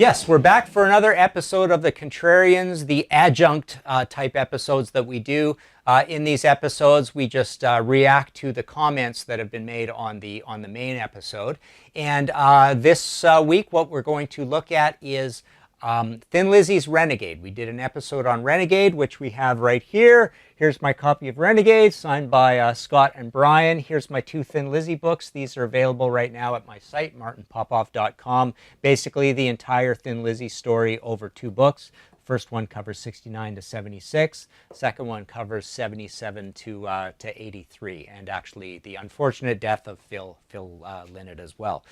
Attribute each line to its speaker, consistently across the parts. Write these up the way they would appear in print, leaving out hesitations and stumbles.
Speaker 1: Yes, we're back for another episode of the Contrarians, the adjunct type episodes that we do. In these episodes, we just react to the comments that have been made on the main episode. And this week, what we're going to look at is Thin Lizzy's Renegade. We did an episode on Renegade, which we have right here. Here's my copy of Renegade, signed by Scott and Brian. Here's my two Thin Lizzy books. These are available right now at my site, martinpopoff.com. Basically, the entire Thin Lizzy story over two books. First one covers 69 to 76. Second one covers 77 to 83, and actually the unfortunate death of Phil Lynott as well.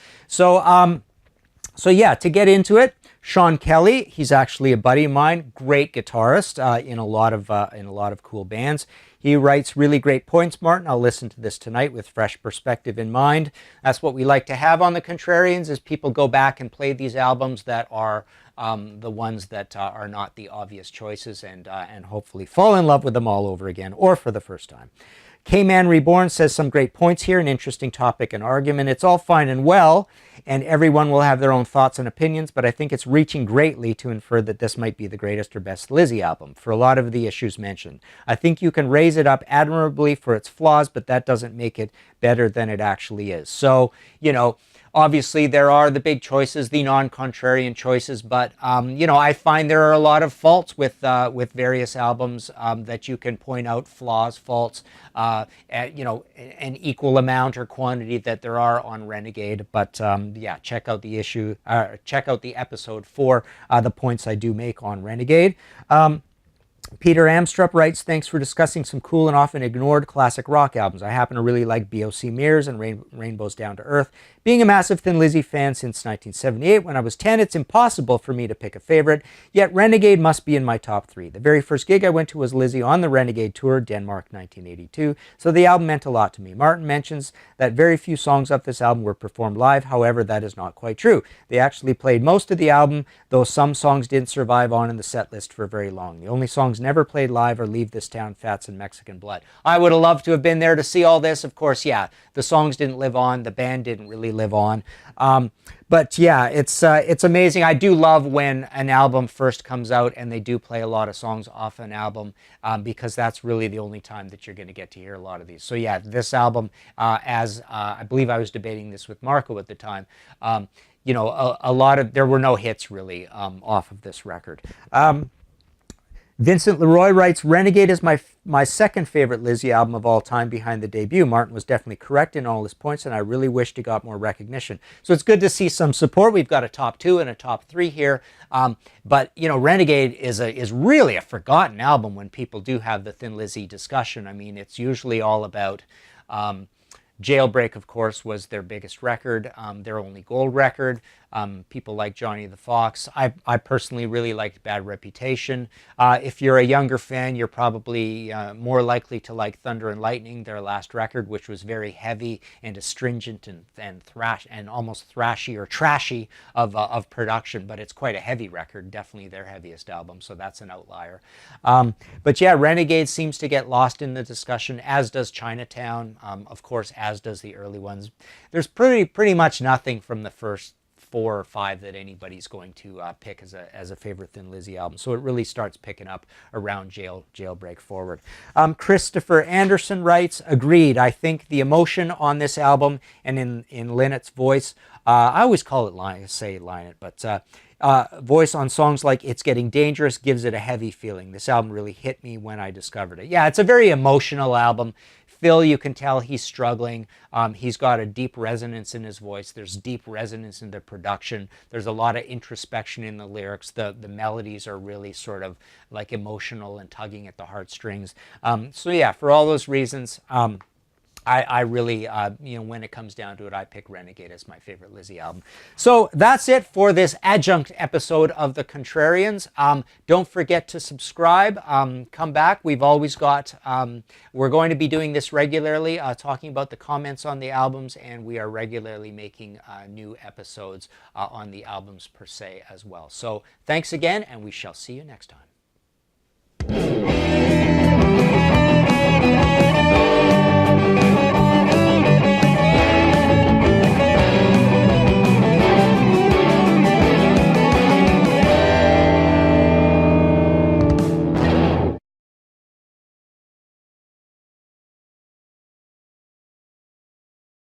Speaker 1: So yeah, to get into it, Sean Kelly, he's actually a buddy of mine, great guitarist in a lot of cool bands. He writes really great points, Martin. I'll listen to this tonight with fresh perspective in mind. That's what we like to have on the Contrarians, is people go back and play these albums that are the ones that are not the obvious choices, and hopefully fall in love with them all over again or for the first time. K-Man Reborn says some great points here, an interesting topic and argument. It's all fine and well, and everyone will have their own thoughts and opinions, but I think it's reaching greatly to infer that this might be the greatest or best Lizzy album for a lot of the issues mentioned. I think you can raise it up admirably for its flaws, but that doesn't make it better than it actually is. So, you know, obviously, there are the big choices, the non-contrarian choices, but you know, I find there are a lot of faults with various albums that you can point out, flaws, faults, you know, an equal amount or quantity that there are on Renegade. But yeah, check out the episode for the points I do make on Renegade. Peter Amstrup writes, thanks for discussing some cool and often ignored classic rock albums. I happen to really like B.O.C. Mirrors and Rainbows Down to Earth. Being a massive Thin Lizzy fan since 1978, when I was 10, it's impossible for me to pick a favorite, yet Renegade must be in my top 3. The very first gig I went to was Lizzy on the Renegade tour, Denmark 1982, so the album meant a lot to me. Martin mentions that very few songs off this album were performed live. However, that is not quite true. They actually played most of the album, though some songs didn't survive on in the set list for very long. The only songs never played live are Leave This Town, Fats, and Mexican Blood. I would have loved to have been there to see all this. Of course, yeah, the songs didn't live on. The band didn't really live on. But yeah, it's amazing. I do love when an album first comes out and they do play a lot of songs off an album, because that's really the only time that you're going to get to hear a lot of these. So yeah, this album, as I believe I was debating this with Marco at the time, you know, there were no hits really off of this record. Vincent Leroy writes, Renegade is my second favorite Lizzy album of all time behind the debut. Martin was definitely correct in all his points, and I really wished he got more recognition. So it's good to see some support. We've got a top 2 and a top 3 here. But, you know, Renegade is really a forgotten album when people do have the Thin Lizzy discussion. I mean, it's usually all about... Jailbreak, of course, was their biggest record, their only gold record. People like Johnny the Fox. I personally really liked Bad Reputation. If you're a younger fan, you're probably more likely to like Thunder and Lightning, their last record, which was very heavy and astringent and thrash and almost thrashy or trashy of production, but it's quite a heavy record, definitely their heaviest album, so that's an outlier. But yeah, Renegade seems to get lost in the discussion, as does Chinatown, of course, as does the early ones. There's pretty much nothing from the first 4 or 5 that anybody's going to pick as a favorite Thin Lizzy album. So it really starts picking up around Jailbreak forward. Christopher Anderson writes, agreed. I think the emotion on this album and in Lynott's voice, I always call it Lynott, but voice on songs like It's Getting Dangerous gives it a heavy feeling. This album really hit me when I discovered it. Yeah, it's a very emotional album. Phil, you can tell he's struggling. He's got a deep resonance in his voice. There's deep resonance in the production. There's a lot of introspection in the lyrics. The melodies are really sort of like emotional and tugging at the heartstrings. So yeah, for all those reasons, I really, you know, when it comes down to it, I pick Renegade as my favorite Lizzy album. So that's it for this adjunct episode of The Contrarians. Don't forget to subscribe. Come back. We've always got, we're going to be doing this regularly, talking about the comments on the albums, and we are regularly making new episodes on the albums per se as well. So thanks again, and we shall see you next time.